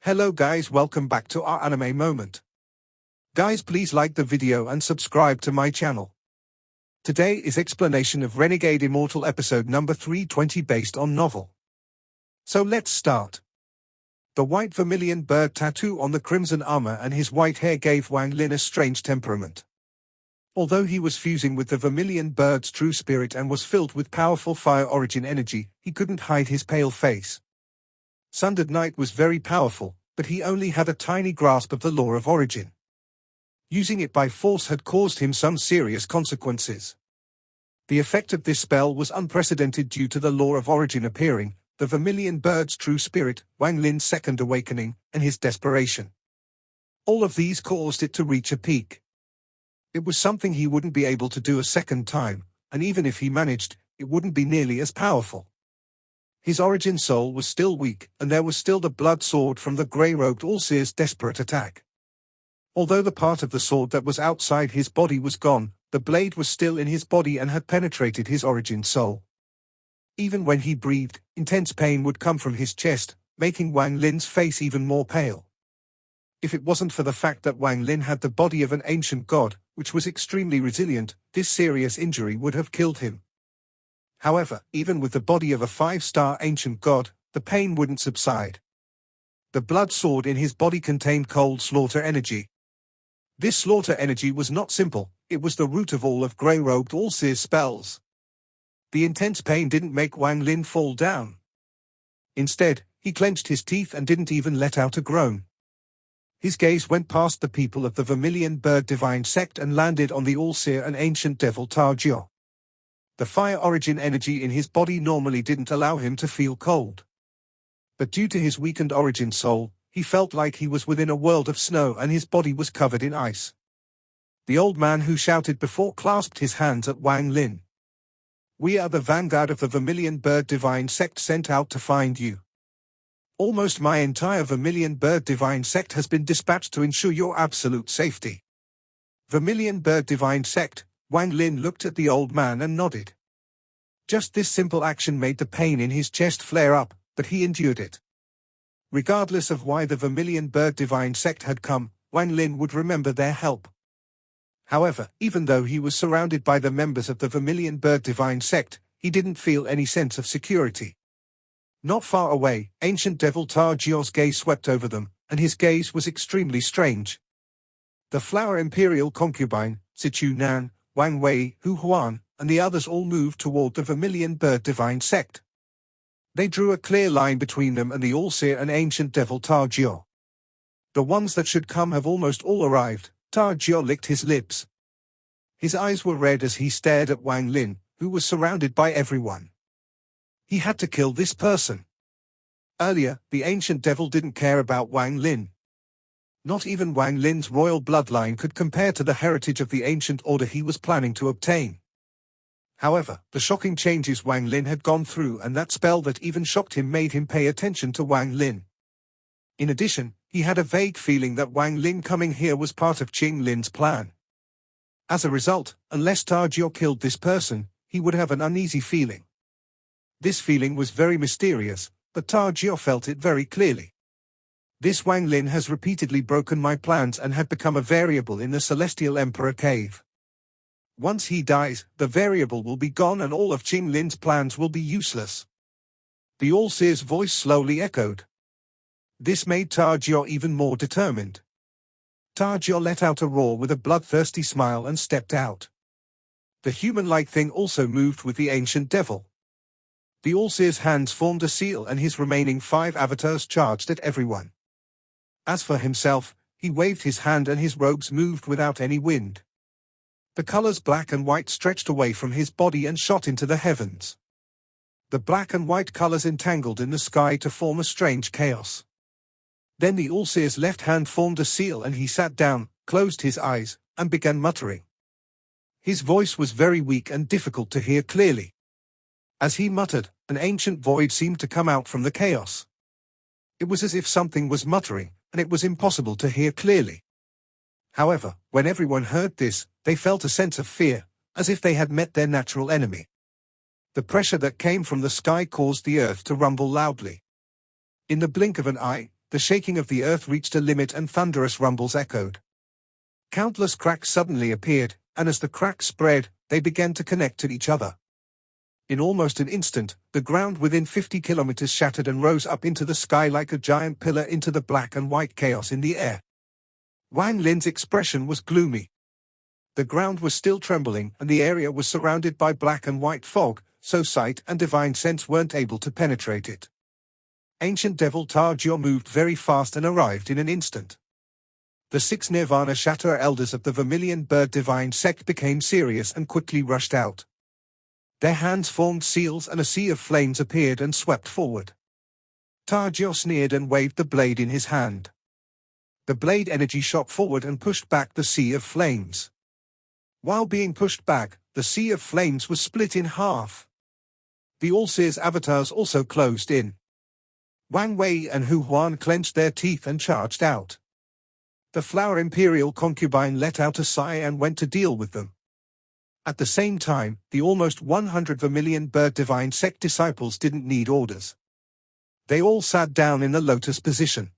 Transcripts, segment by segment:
Hello guys, welcome back to our anime moment. Guys, please like the video and subscribe to my channel. Today is explanation of Renegade Immortal episode number 320 based on novel. So let's start. The white vermilion bird tattoo on the crimson armor and his white hair gave Wang Lin a strange temperament. Although he was fusing with the vermilion bird's true spirit and was filled with powerful fire origin energy, he couldn't hide his pale face. Sundered Knight was very powerful, but he only had a tiny grasp of the law of origin. Using it by force had caused him some serious consequences. The effect of this spell was unprecedented due to the law of origin appearing, the vermilion bird's true spirit, Wang Lin's second awakening, and his desperation. All of these caused it to reach a peak. It was something he wouldn't be able to do a second time, and even if he managed, it wouldn't be nearly as powerful. His origin soul was still weak, and there was still the blood sword from the grey-robed Allseer's desperate attack. Although the part of the sword that was outside his body was gone, the blade was still in his body and had penetrated his origin soul. Even when he breathed, intense pain would come from his chest, making Wang Lin's face even more pale. If it wasn't for the fact that Wang Lin had the body of an ancient god, which was extremely resilient, this serious injury would have killed him. However, even with the body of a 5-star ancient god, the pain wouldn't subside. The blood sword in his body contained cold slaughter energy. This slaughter energy was not simple, it was the root of all of grey-robed Allseer's spells. The intense pain didn't make Wang Lin fall down. Instead, he clenched his teeth and didn't even let out a groan. His gaze went past the people of the vermilion bird divine sect and landed on the Allseer and ancient devil Targio. The fire origin energy in his body normally didn't allow him to feel cold. But due to his weakened origin soul, he felt like he was within a world of snow and his body was covered in ice. The old man who shouted before clasped his hands at Wang Lin. "We are the vanguard of the vermilion bird divine sect sent out to find you. Almost my entire vermilion bird divine sect has been dispatched to ensure your absolute safety." Vermilion bird divine sect. Wang Lin looked at the old man and nodded. Just this simple action made the pain in his chest flare up, but he endured it. Regardless of why the vermilion bird divine sect had come, Wang Lin would remember their help. However, even though he was surrounded by the members of the vermilion bird divine sect, he didn't feel any sense of security. Not far away, ancient devil Targio's gaze swept over them, and his gaze was extremely strange. The flower imperial concubine, Sichu Nan, Wang Wei, Hu Huan, and the others all moved toward the vermilion bird divine sect. They drew a clear line between them and the Allseer and ancient devil Targio. The ones that should come have almost all arrived. Targio licked his lips. His eyes were red as he stared at Wang Lin, who was surrounded by everyone. He had to kill this person. Earlier, the ancient devil didn't care about Wang Lin. Not even Wang Lin's royal bloodline could compare to the heritage of the ancient order he was planning to obtain. However, the shocking changes Wang Lin had gone through and that spell that even shocked him made him pay attention to Wang Lin. In addition, he had a vague feeling that Wang Lin coming here was part of Qing Lin's plan. As a result, unless Targio killed this person, he would have an uneasy feeling. This feeling was very mysterious, but Targio felt it very clearly. This Wang Lin has repeatedly broken my plans and had become a variable in the Celestial Emperor cave. Once he dies, the variable will be gone and all of Qing Lin's plans will be useless. The Allseer's voice slowly echoed. This made Targio even more determined. Targio let out a roar with a bloodthirsty smile and stepped out. The human-like thing also moved with the ancient devil. The Allseer's hands formed a seal and his remaining 5 avatars charged at everyone. As for himself, he waved his hand and his robes moved without any wind. The colors black and white stretched away from his body and shot into the heavens. The black and white colors entangled in the sky to form a strange chaos. Then the Allseer's left hand formed a seal and he sat down, closed his eyes, and began muttering. His voice was very weak and difficult to hear clearly. As he muttered, an ancient void seemed to come out from the chaos. It was as if something was muttering, and it was impossible to hear clearly. However, when everyone heard this, they felt a sense of fear, as if they had met their natural enemy. The pressure that came from the sky caused the earth to rumble loudly. In the blink of an eye, the shaking of the earth reached a limit and thunderous rumbles echoed. Countless cracks suddenly appeared, and as the cracks spread, they began to connect to each other. In almost an instant, the ground within 50 kilometers shattered and rose up into the sky like a giant pillar into the black and white chaos in the air. Wang Lin's expression was gloomy. The ground was still trembling, and the area was surrounded by black and white fog, so sight and divine sense weren't able to penetrate it. Ancient Devil Tarjio moved very fast and arrived in an instant. The 6 Nirvana Shatterer elders of the Vermilion Bird Divine Sect became serious and quickly rushed out. Their hands formed seals and a sea of flames appeared and swept forward. Tarjio sneered and waved the blade in his hand. The blade energy shot forward and pushed back the sea of flames. While being pushed back, the sea of flames was split in half. The Allseer's avatars also closed in. Wang Wei and Hu Huan clenched their teeth and charged out. The Flower Imperial concubine let out a sigh and went to deal with them. At the same time, the almost 100 Vermilion Bird Divine Sect disciples didn't need orders. They all sat down in the lotus position.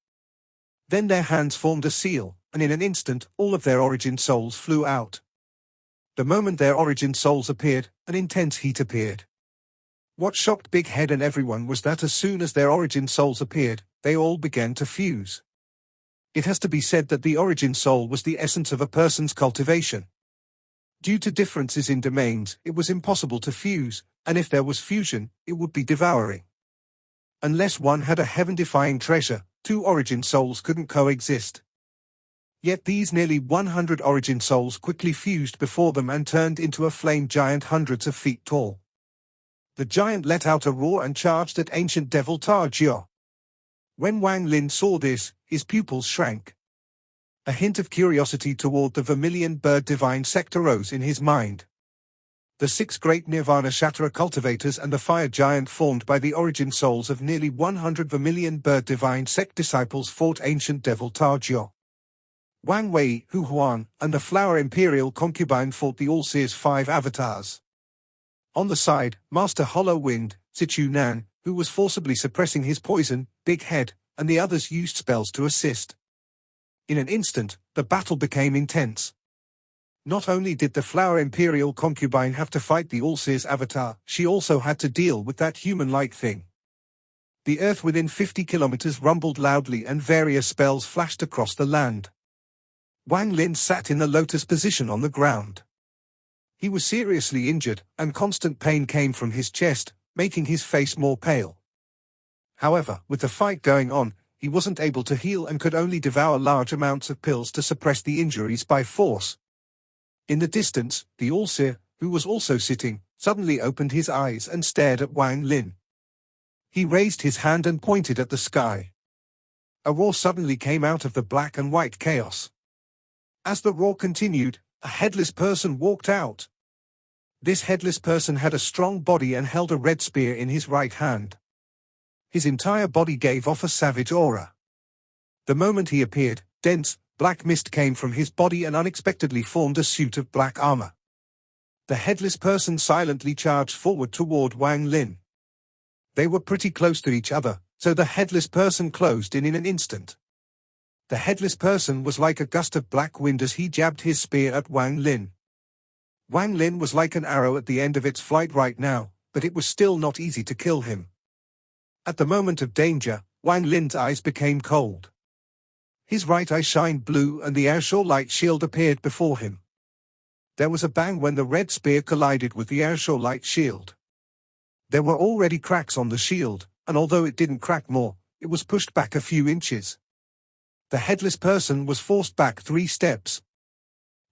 Then their hands formed a seal, and in an instant, all of their origin souls flew out. The moment their origin souls appeared, an intense heat appeared. What shocked Big Head and everyone was that as soon as their origin souls appeared, they all began to fuse. It has to be said that the origin soul was the essence of a person's cultivation. Due to differences in domains, it was impossible to fuse, and if there was fusion, it would be devouring. Unless one had a heaven-defying treasure, 2 origin souls couldn't coexist. Yet these nearly 100 origin souls quickly fused before them and turned into a flame giant hundreds of feet tall. The giant let out a roar and charged at Ancient Devil Tarjio. When Wang Lin saw this, his pupils shrank. A hint of curiosity toward the Vermilion Bird Divine Sect arose in his mind. The 6 great Nirvana Shatterer cultivators and the fire giant formed by the origin souls of nearly 100 Vermilion Bird Divine Sect disciples fought Ancient Devil Tarjio. Wang Wei, Hu Huan, and the Flower Imperial concubine fought the Allseer's 5 avatars. On the side, Master Hollow Wind, Sichu Nan, who was forcibly suppressing his poison, Big Head, and the others used spells to assist. In an instant, the battle became intense. Not only did the Flower Imperial concubine have to fight the Allseer's avatar, she also had to deal with that human-like thing. The earth within 50 kilometers rumbled loudly and various spells flashed across the land. Wang Lin sat in the lotus position on the ground. He was seriously injured, and constant pain came from his chest, making his face more pale. However, with the fight going on, he wasn't able to heal and could only devour large amounts of pills to suppress the injuries by force. In the distance, the Allseer, who was also sitting, suddenly opened his eyes and stared at Wang Lin. He raised his hand and pointed at the sky. A roar suddenly came out of the black and white chaos. As the roar continued, a headless person walked out. This headless person had a strong body and held a red spear in his right hand. His entire body gave off a savage aura. The moment he appeared, dense, black mist came from his body and unexpectedly formed a suit of black armor. The headless person silently charged forward toward Wang Lin. They were pretty close to each other, so the headless person closed in an instant. The headless person was like a gust of black wind as he jabbed his spear at Wang Lin. Wang Lin was like an arrow at the end of its flight right now, but it was still not easy to kill him. At the moment of danger, Wang Lin's eyes became cold. His right eye shined blue and the Allseer light shield appeared before him. There was a bang when the red spear collided with the Allseer light shield. There were already cracks on the shield, and although it didn't crack more, it was pushed back a few inches. The headless person was forced back 3 steps.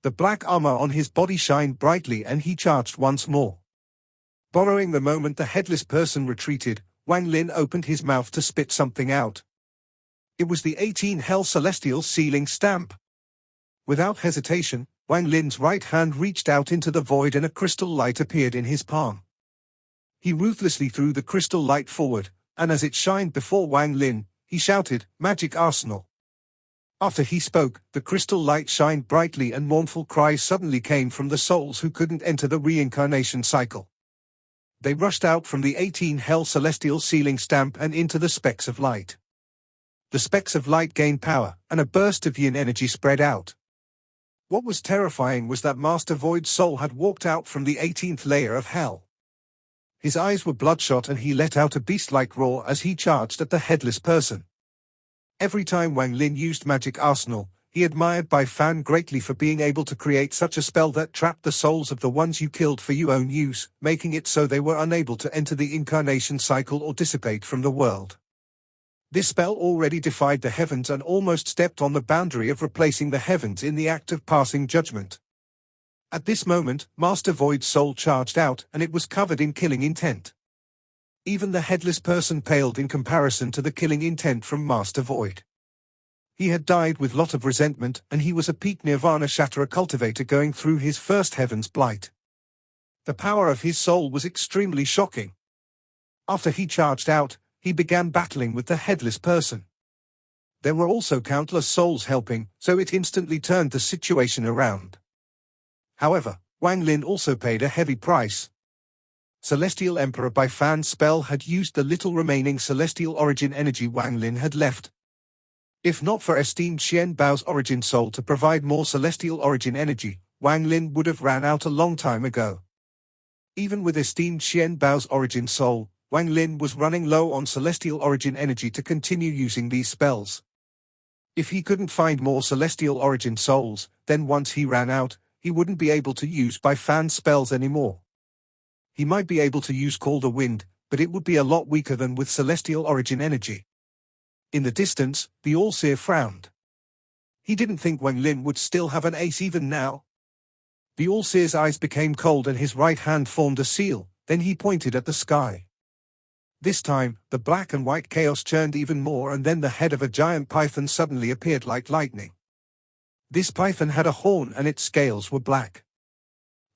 The black armor on his body shined brightly and he charged once more. Borrowing the moment the headless person retreated, Wang Lin opened his mouth to spit something out. It was the 18 Hell Celestial sealing stamp. Without hesitation, Wang Lin's right hand reached out into the void and a crystal light appeared in his palm. He ruthlessly threw the crystal light forward, and as it shined before Wang Lin, he shouted, "Magic Arsenal." After he spoke, the crystal light shined brightly and mournful cries suddenly came from the souls who couldn't enter the reincarnation cycle. They rushed out from the 18 Hell Celestial sealing stamp and into the specks of light. The specks of light gained power, and a burst of yin energy spread out. What was terrifying was that Master Void's soul had walked out from the 18th layer of hell. His eyes were bloodshot and he let out a beast-like roar as he charged at the headless person. Every time Wang Lin used magic arsenal, he admired Bai Fan greatly for being able to create such a spell that trapped the souls of the ones you killed for your own use, making it so they were unable to enter the incarnation cycle or dissipate from the world. This spell already defied the heavens and almost stepped on the boundary of replacing the heavens in the act of passing judgment. At this moment, Master Void's soul charged out, and it was covered in killing intent. Even the headless person paled in comparison to the killing intent from Master Void. He had died with lot of resentment, and he was a peak Nirvana Shatterer cultivator going through his first Heaven's Blight. The power of his soul was extremely shocking. After he charged out, he began battling with the headless person. There were also countless souls helping, so it instantly turned the situation around. However, Wang Lin also paid a heavy price. Celestial Emperor Bai Fan's spell had used the little remaining celestial origin energy Wang Lin had left. If not for esteemed Xian Bao's origin soul to provide more celestial origin energy, Wang Lin would have ran out a long time ago. Even with esteemed Xian Bao's origin soul, Wang Lin was running low on celestial origin energy to continue using these spells. If he couldn't find more celestial origin souls, then once he ran out, he wouldn't be able to use Bai Fan's spells anymore. He might be able to use Call the Wind, but it would be a lot weaker than with celestial origin energy. In the distance, the Allseer frowned. He didn't think Wang Lin would still have an ace even now. The Allseer's eyes became cold and his right hand formed a seal, then he pointed at the sky. This time, the black and white chaos churned even more, and then the head of a giant python suddenly appeared like lightning. This python had a horn and its scales were black.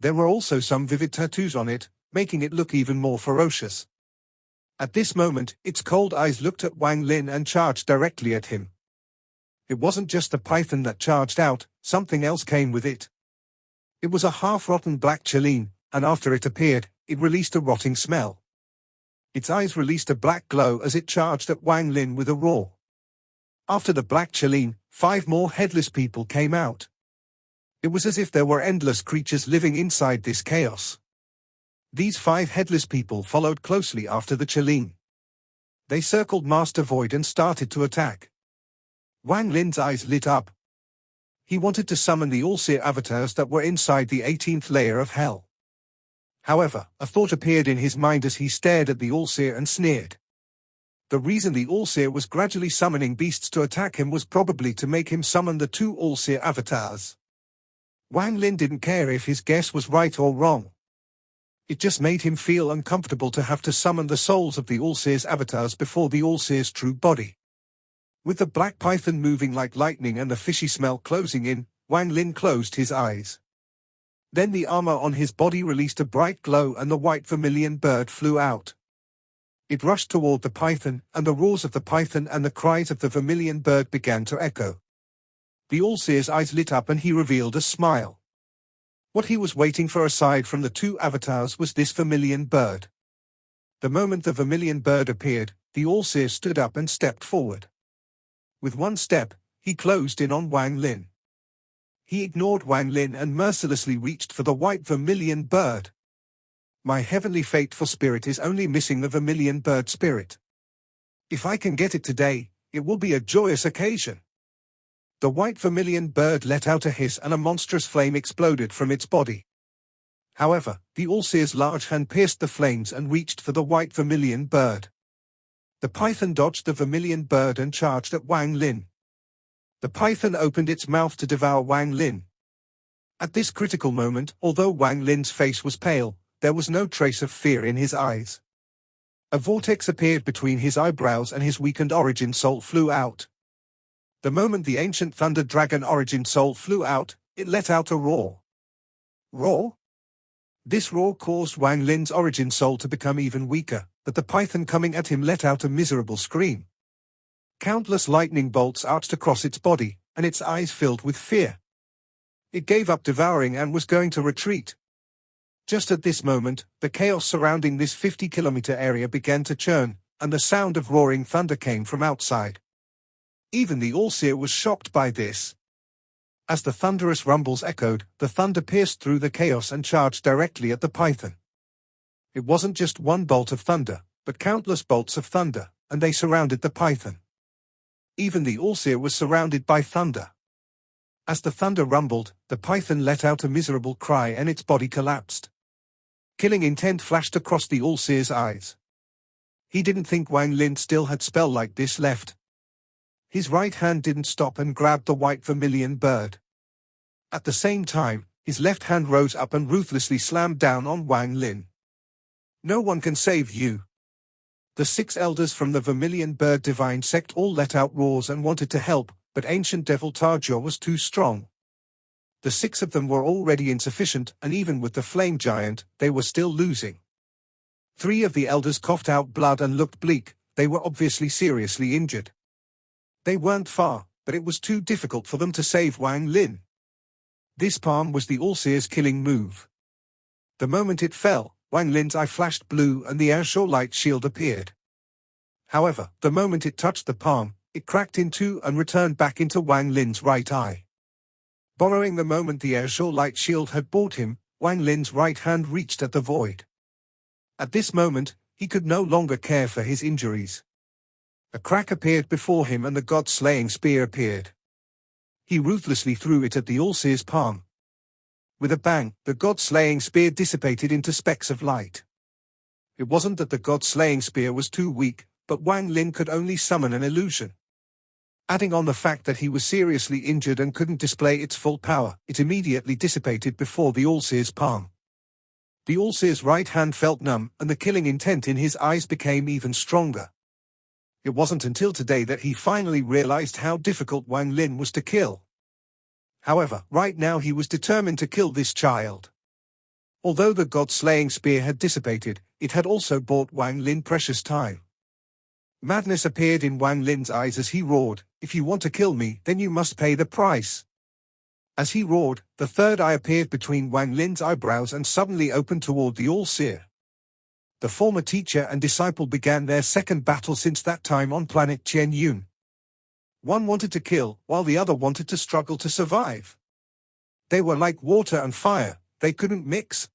There were also some vivid tattoos on it, making it look even more ferocious. At this moment, its cold eyes looked at Wang Lin and charged directly at him. It wasn't just the python that charged out, something else came with it. It was a half-rotten black Cheline, and after it appeared, it released a rotting smell. Its eyes released a black glow as it charged at Wang Lin with a roar. After the black Cheline, 5 more headless people came out. It was as if there were endless creatures living inside this chaos. These 5 headless people followed closely after the Cheline. They circled Master Void and started to attack. Wang Lin's eyes lit up. He wanted to summon the Allseer avatars that were inside the 18th layer of hell. However, a thought appeared in his mind as he stared at the Allseer and sneered. The reason the Allseer was gradually summoning beasts to attack him was probably to make him summon the 2 Allseer avatars. Wang Lin didn't care if his guess was right or wrong. It just made him feel uncomfortable to have to summon the souls of the Allseer's avatars before the Allseer's true body. With the black python moving like lightning and the fishy smell closing in, Wang Lin closed his eyes. Then the armor on his body released a bright glow and the white vermilion bird flew out. It rushed toward the python, and the roars of the python and the cries of the vermilion bird began to echo. The Allseer's eyes lit up and he revealed a smile. What he was waiting for aside from the 2 avatars was this vermilion bird. The moment the vermilion bird appeared, the Allseer stood up and stepped forward. With one step, he closed in on Wang Lin. He ignored Wang Lin and mercilessly reached for the white vermilion bird. My heavenly fate for spirit is only missing the vermilion bird spirit. If I can get it today, it will be a joyous occasion. The white vermilion bird let out a hiss and a monstrous flame exploded from its body. However, the Allseer's large hand pierced the flames and reached for the white vermilion bird. The python dodged the vermilion bird and charged at Wang Lin. The python opened its mouth to devour Wang Lin. At this critical moment, although Wang Lin's face was pale, there was no trace of fear in his eyes. A vortex appeared between his eyebrows and his weakened origin soul flew out. The moment the ancient thunder dragon origin soul flew out, it let out a roar. Roar? This roar caused Wang Lin's origin soul to become even weaker, but the python coming at him let out a miserable scream. Countless lightning bolts arched across its body, and its eyes filled with fear. It gave up devouring and was going to retreat. Just at this moment, the chaos surrounding this 50-kilometer area began to churn, and the sound of roaring thunder came from outside. Even the Allseer was shocked by this. As the thunderous rumbles echoed, the thunder pierced through the chaos and charged directly at the python. It wasn't just one bolt of thunder, but countless bolts of thunder, and they surrounded the python. Even the Allseer was surrounded by thunder. As the thunder rumbled, the python let out a miserable cry and its body collapsed. Killing intent flashed across the Allseer's eyes. He didn't think Wang Lin still had spell like this left. His right hand didn't stop and grabbed the white vermilion bird. At the same time, his left hand rose up and ruthlessly slammed down on Wang Lin. No one can save you. The 6 elders from the Vermilion Bird Divine Sect all let out roars and wanted to help, but ancient devil Tarjor was too strong. The 6 of them were already insufficient, and even with the flame giant, they were still losing. 3 of the elders coughed out blood and looked bleak. They were obviously seriously injured. They weren't far, but it was too difficult for them to save Wang Lin. This palm was the Allseer's killing move. The moment it fell, Wang Lin's eye flashed blue and the Airshaw light shield appeared. However, the moment it touched the palm, it cracked in two and returned back into Wang Lin's right eye. Borrowing the moment the Airshaw light shield had bought him, Wang Lin's right hand reached at the void. At this moment, he could no longer care for his injuries. A crack appeared before him and the god-slaying spear appeared. He ruthlessly threw it at the Allseer's palm. With a bang, the god-slaying spear dissipated into specks of light. It wasn't that the god-slaying spear was too weak, but Wang Lin could only summon an illusion. Adding on the fact that he was seriously injured and couldn't display its full power, it immediately dissipated before the Allseer's palm. The Allseer's right hand felt numb, and the killing intent in his eyes became even stronger. It wasn't until today that he finally realized how difficult Wang Lin was to kill. However, right now he was determined to kill this child. Although the god-slaying spear had dissipated, it had also bought Wang Lin precious time. Madness appeared in Wang Lin's eyes as he roared, "If you want to kill me, then you must pay the price." As he roared, the third eye appeared between Wang Lin's eyebrows and suddenly opened toward the Allseer. The former teacher and disciple began their second battle since that time on planet Chen Yun. One wanted to kill, while the other wanted to struggle to survive. They were like water and fire, they couldn't mix.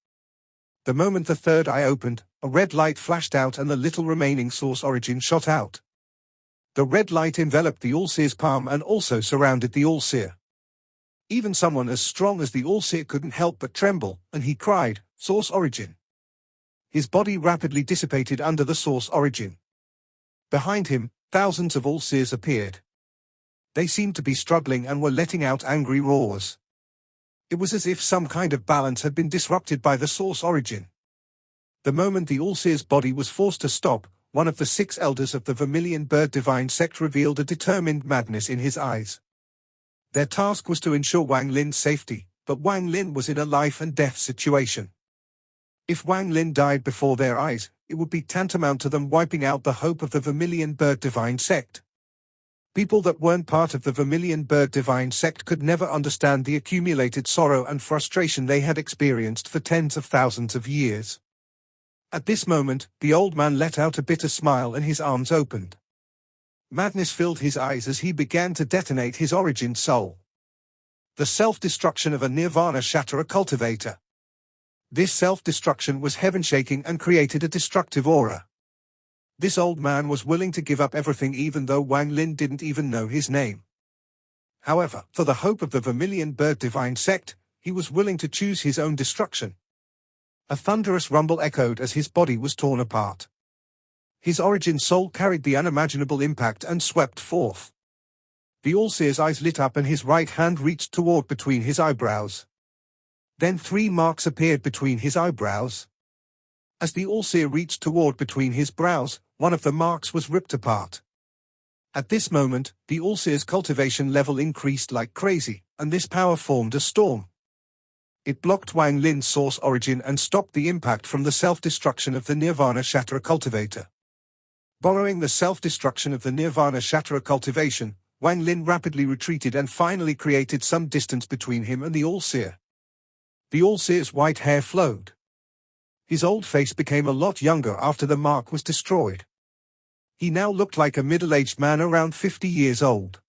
The moment the third eye opened, a red light flashed out and the little remaining source origin shot out. The red light enveloped the Allseer's palm and also surrounded the Allseer. Even someone as strong as the Allseer couldn't help but tremble, and he cried, "Source origin." His body rapidly dissipated under the source origin. Behind him, thousands of Allseers appeared. They seemed to be struggling and were letting out angry roars. It was as if some kind of balance had been disrupted by the source origin. The moment the Allseer's body was forced to stop, one of the 6 elders of the Vermilion Bird Divine Sect revealed a determined madness in his eyes. Their task was to ensure Wang Lin's safety, but Wang Lin was in a life-and-death situation. If Wang Lin died before their eyes, it would be tantamount to them wiping out the hope of the Vermilion Bird Divine Sect. People that weren't part of the Vermilion Bird Divine Sect could never understand the accumulated sorrow and frustration they had experienced for tens of thousands of years. At this moment, the old man let out a bitter smile and his arms opened. Madness filled his eyes as he began to detonate his origin soul. The self-destruction of a Nirvana Shatterer cultivator. This self-destruction was heaven-shaking and created a destructive aura. This old man was willing to give up everything even though Wang Lin didn't even know his name. However, for the hope of the Vermilion Bird Divine Sect, he was willing to choose his own destruction. A thunderous rumble echoed as his body was torn apart. His origin soul carried the unimaginable impact and swept forth. The Allseer's eyes lit up and his right hand reached toward between his eyebrows. Then 3 marks appeared between his eyebrows. As the Allseer reached toward between his brows, one of the marks was ripped apart. At this moment, the Allseer's cultivation level increased like crazy, and this power formed a storm. It blocked Wang Lin's source origin and stopped the impact from the self-destruction of the Nirvana Shatterer cultivator. Borrowing the self-destruction of the Nirvana Shatterer cultivation, Wang Lin rapidly retreated and finally created some distance between him and the Allseer. The Allseer's white hair flowed. His old face became a lot younger after the mark was destroyed. He now looked like a middle-aged man around 50 years old.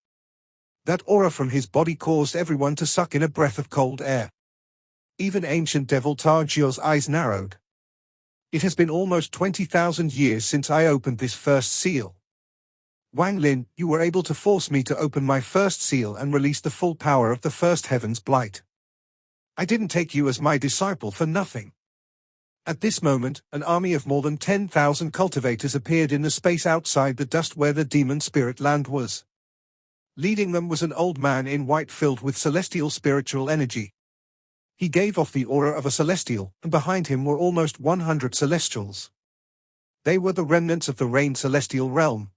That aura from his body caused everyone to suck in a breath of cold air. Even ancient devil Targio's eyes narrowed. It has been almost 20,000 years since I opened this first seal. Wang Lin, you were able to force me to open my first seal and release the full power of the first heaven's blight. I didn't take you as my disciple for nothing. At this moment, an army of more than 10,000 cultivators appeared in the space outside the dust where the demon spirit land was. Leading them was an old man in white filled with celestial spiritual energy. He gave off the aura of a celestial, and behind him were almost 100 celestials. They were the remnants of the Rain Celestial Realm.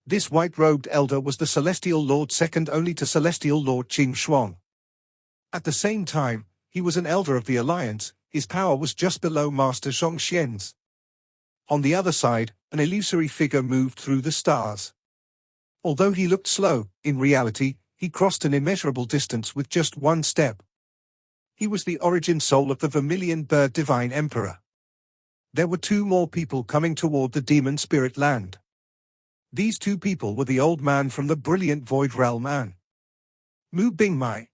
This white-robed elder was the Celestial Lord second only to Celestial Lord Qing Shuang. At the same time, he was an elder of the Alliance. His power was just below Master Zhongxian's. On the other side, an illusory figure moved through the stars. Although he looked slow, in reality, he crossed an immeasurable distance with just one step. He was the origin soul of the Vermilion Bird Divine Emperor. There were two more people coming toward the demon spirit land. These two people were the old man from the brilliant Void Realm and Mu Bingmai.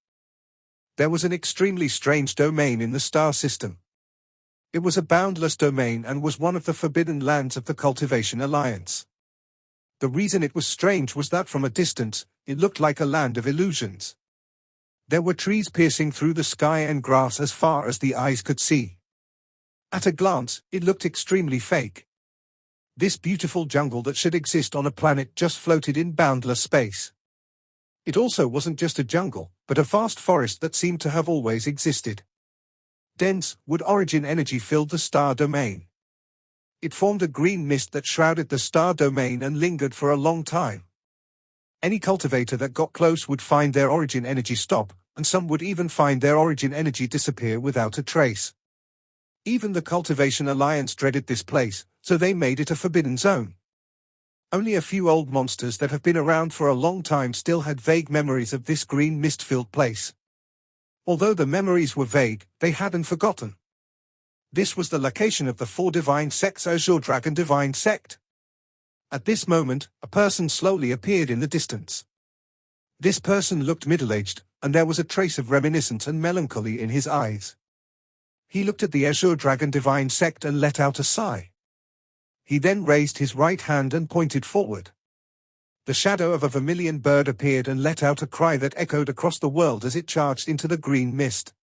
There was an extremely strange domain in the star system. It was a boundless domain and was one of the forbidden lands of the Cultivation Alliance. The reason it was strange was that from a distance, it looked like a land of illusions. There were trees piercing through the sky and grass as far as the eyes could see. At a glance, it looked extremely fake. This beautiful jungle that should exist on a planet just floated in boundless space. It also wasn't just a jungle, but a vast forest that seemed to have always existed. Dense, wood origin energy filled the star domain. It formed a green mist that shrouded the star domain and lingered for a long time. Any cultivator that got close would find their origin energy stop, and some would even find their origin energy disappear without a trace. Even the Cultivation Alliance dreaded this place, so they made it a forbidden zone. Only a few old monsters that have been around for a long time still had vague memories of this green mist-filled place. Although the memories were vague, they hadn't forgotten. This was the location of the four divine sects Azure Dragon Divine Sect. At this moment, a person slowly appeared in the distance. This person looked middle-aged, and there was a trace of reminiscence and melancholy in his eyes. He looked at the Azure Dragon Divine Sect and let out a sigh. He then raised his right hand and pointed forward. The shadow of a vermilion bird appeared and let out a cry that echoed across the world as it charged into the green mist.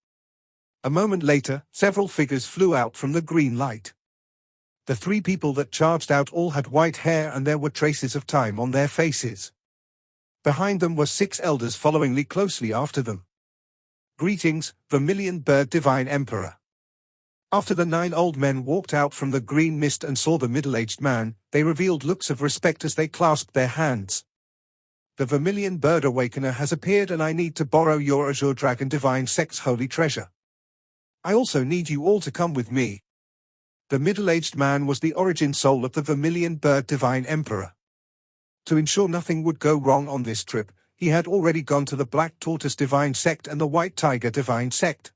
A moment later, several figures flew out from the green light. The three people that charged out all had white hair and there were traces of time on their faces. Behind them were 6 elders following closely after them. Greetings, Vermilion Bird Divine Emperor. After the 9 old men walked out from the green mist and saw the middle-aged man, they revealed looks of respect as they clasped their hands. The Vermilion Bird Awakener has appeared and I need to borrow your Azure Dragon Divine Sect's holy treasure. I also need you all to come with me. The middle-aged man was the origin soul of the Vermilion Bird Divine Emperor. To ensure nothing would go wrong on this trip, he had already gone to the Black Tortoise Divine Sect and the White Tiger Divine Sect.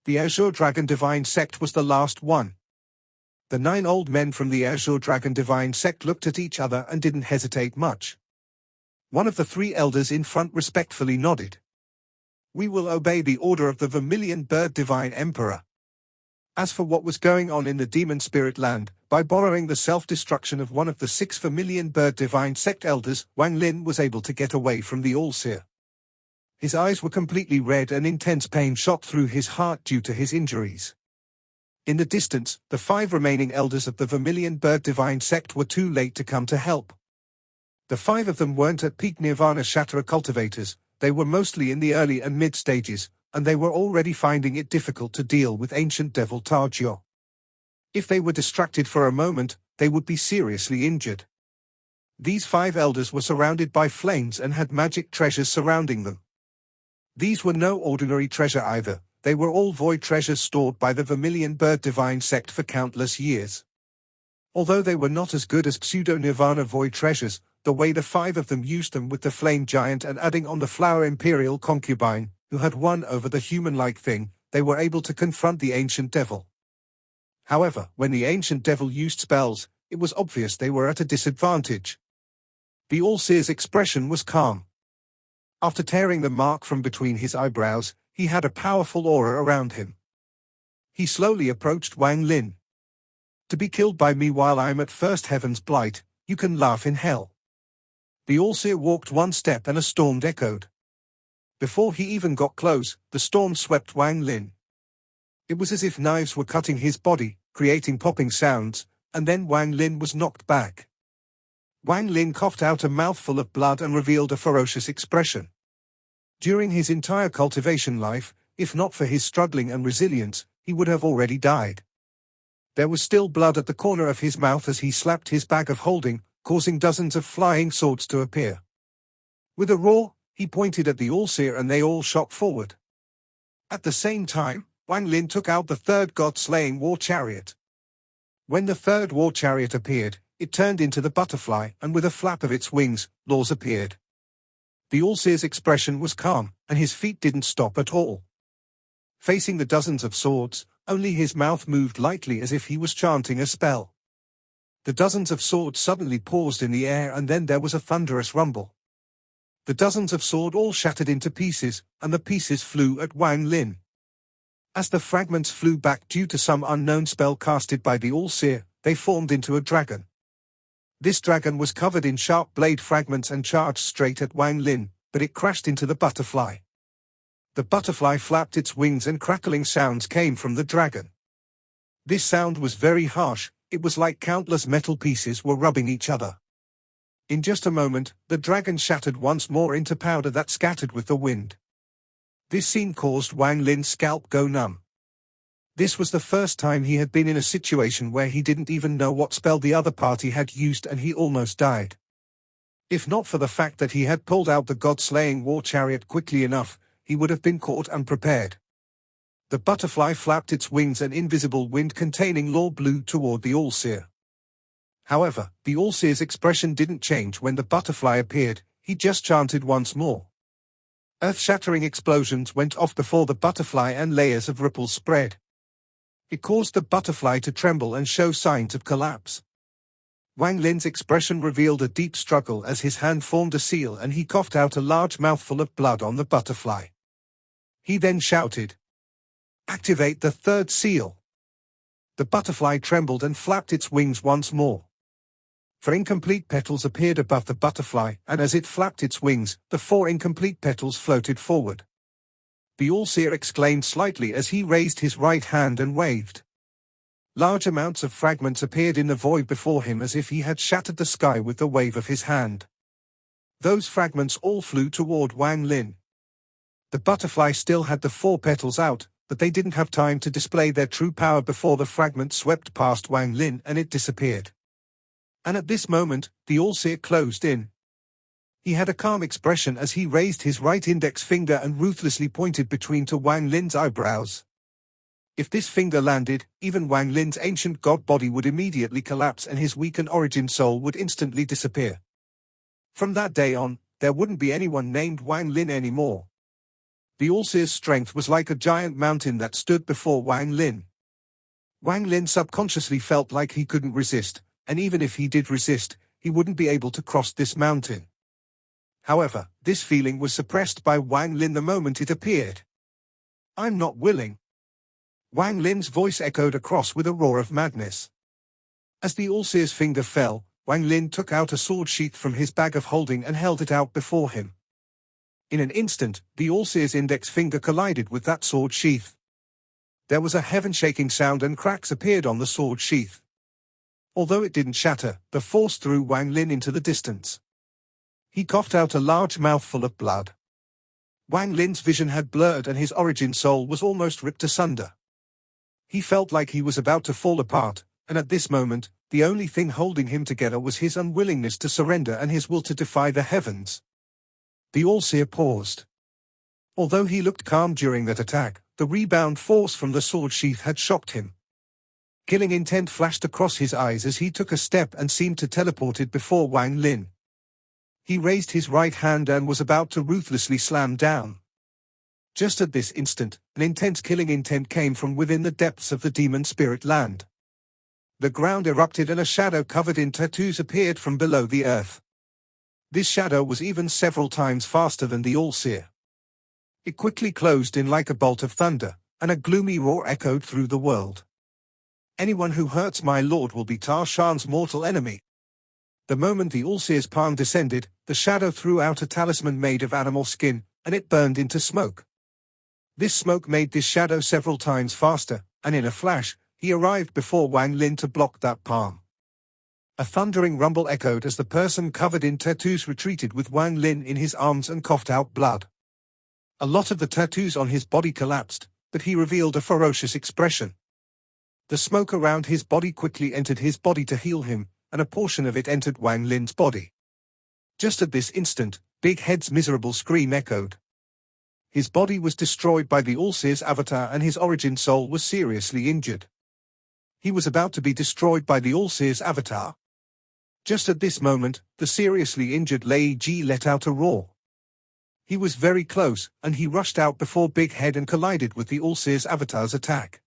The Azure Dragon Divine Sect was the last one. The 9 old men from the Azure Dragon Divine Sect looked at each other and didn't hesitate much. One of the 3 elders in front respectfully nodded. We will obey the order of the Vermilion Bird Divine Emperor. As for what was going on in the Demon Spirit Land, by borrowing the self-destruction of one of the 6 Vermilion Bird Divine Sect elders, Wang Lin was able to get away from the Allseer. His eyes were completely red and intense pain shot through his heart due to his injuries. In the distance, the 5 remaining elders of the Vermilion Bird Divine Sect were too late to come to help. The 5 of them weren't at peak Nirvana Shatterer cultivators, they were mostly in the early and mid stages, and they were already finding it difficult to deal with ancient devil Targio. If they were distracted for a moment, they would be seriously injured. These 5 elders were surrounded by flames and had magic treasures surrounding them. These were no ordinary treasure either, they were all void treasures stored by the Vermilion Bird Divine Sect for countless years. Although they were not as good as pseudo-Nirvana void treasures, the way the 5 of them used them with the Flame Giant and adding on the Flower Imperial Concubine, who had won over the human-like thing, they were able to confront the ancient devil. However, when the ancient devil used spells, it was obvious they were at a disadvantage. The Allseer's expression was calm. After tearing the mark from between his eyebrows, he had a powerful aura around him. He slowly approached Wang Lin. To be killed by me while I'm at First Heaven's Blight, you can laugh in hell. The Allseer walked one step and a storm echoed. Before he even got close, the storm swept Wang Lin. It was as if knives were cutting his body, creating popping sounds, and then Wang Lin was knocked back. Wang Lin coughed out a mouthful of blood and revealed a ferocious expression. During his entire cultivation life, if not for his struggling and resilience, he would have already died. There was still blood at the corner of his mouth as he slapped his bag of holding, causing dozens of flying swords to appear. With a roar, he pointed at the Allseer and they all shot forward. At the same time, Wang Lin took out the third god-slaying war chariot. When the third war chariot appeared, it turned into the butterfly, and with a flap of its wings, Laws appeared. The Allseer's expression was calm, and his feet didn't stop at all. Facing the dozens of swords, only his mouth moved lightly as if he was chanting a spell. The dozens of swords suddenly paused in the air and then there was a thunderous rumble. The dozens of swords all shattered into pieces, and the pieces flew at Wang Lin. As the fragments flew back due to some unknown spell casted by the Allseer, they formed into a dragon. This dragon was covered in sharp blade fragments and charged straight at Wang Lin, but it crashed into the butterfly. The butterfly flapped its wings and crackling sounds came from the dragon. This sound was very harsh, it was like countless metal pieces were rubbing each other. In just a moment, the dragon shattered once more into powder that scattered with the wind. This scene caused Wang Lin's scalp go numb. This was the first time he had been in a situation where he didn't even know what spell the other party had used and he almost died. If not for the fact that he had pulled out the god-slaying war chariot quickly enough, he would have been caught unprepared. The butterfly flapped its wings and invisible wind containing law blew toward the Allseer. However, the Allseer's expression didn't change when the butterfly appeared, he just chanted once more. Earth-shattering explosions went off before the butterfly and layers of ripples spread. It caused the butterfly to tremble and show signs of collapse. Wang Lin's expression revealed a deep struggle as his hand formed a seal and he coughed out a large mouthful of blood on the butterfly. He then shouted, "Activate the third seal." The butterfly trembled and flapped its wings once more. 4 incomplete petals appeared above the butterfly, and as it flapped its wings, the 4 incomplete petals floated forward. The Allseer exclaimed slightly as he raised his right hand and waved. Large amounts of fragments appeared in the void before him as if he had shattered the sky with the wave of his hand. Those fragments all flew toward Wang Lin. The butterfly still had the 4 petals out, but they didn't have time to display their true power before the fragment swept past Wang Lin and it disappeared. And at this moment, the Allseer closed in. He had a calm expression as he raised his right index finger and ruthlessly pointed between to Wang Lin's eyebrows. If this finger landed, even Wang Lin's ancient god body would immediately collapse and his weakened origin soul would instantly disappear. From that day on, there wouldn't be anyone named Wang Lin anymore. The Allseer's strength was like a giant mountain that stood before Wang Lin. Wang Lin subconsciously felt like he couldn't resist, and even if he did resist, he wouldn't be able to cross this mountain. However, this feeling was suppressed by Wang Lin the moment it appeared. "I'm not willing." Wang Lin's voice echoed across with a roar of madness. As the Allseer's finger fell, Wang Lin took out a sword sheath from his bag of holding and held it out before him. In an instant, the Allseer's index finger collided with that sword sheath. There was a heaven-shaking sound and cracks appeared on the sword sheath. Although it didn't shatter, the force threw Wang Lin into the distance. He coughed out a large mouthful of blood. Wang Lin's vision had blurred and his origin soul was almost ripped asunder. He felt like he was about to fall apart, and at this moment, the only thing holding him together was his unwillingness to surrender and his will to defy the heavens. The Allseer paused. Although he looked calm during that attack, the rebound force from the sword sheath had shocked him. Killing intent flashed across his eyes as he took a step and seemed to teleport it before Wang Lin. He raised his right hand and was about to ruthlessly slam down. Just at this instant, an intense killing intent came from within the depths of the demon spirit land. The ground erupted and a shadow covered in tattoos appeared from below the earth. This shadow was even several times faster than the Allseer. It quickly closed in like a bolt of thunder, and a gloomy roar echoed through the world. Anyone who hurts my lord will be Tarshan's mortal enemy. The moment the Allseer's palm descended, the shadow threw out a talisman made of animal skin, and it burned into smoke. This smoke made this shadow several times faster, and in a flash, he arrived before Wang Lin to block that palm. A thundering rumble echoed as the person covered in tattoos retreated with Wang Lin in his arms and coughed out blood. A lot of the tattoos on his body collapsed, but he revealed a ferocious expression. The smoke around his body quickly entered his body to heal him, and a portion of it entered Wang Lin's body. Just at this instant, Big Head's miserable scream echoed. His body was destroyed by the Allseer's avatar and his origin soul was seriously injured. He was about to be destroyed by the Allseer's avatar. Just at this moment, the seriously injured Lei Ji let out a roar. He was very close, and he rushed out before Big Head and collided with the Allseer's avatar's attack.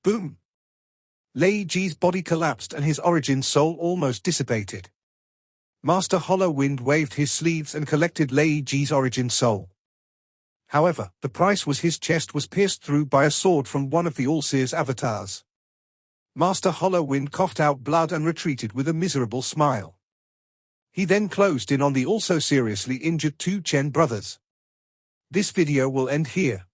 Boom! Lei Ji's body collapsed and his origin soul almost dissipated. Master Hollow Wind waved his sleeves and collected Lei Ji's origin soul. However, the price was his chest was pierced through by a sword from one of the Allseer's avatars. Master Hollow Wind coughed out blood and retreated with a miserable smile. He then closed in on the also seriously injured two Chen brothers. This video will end here.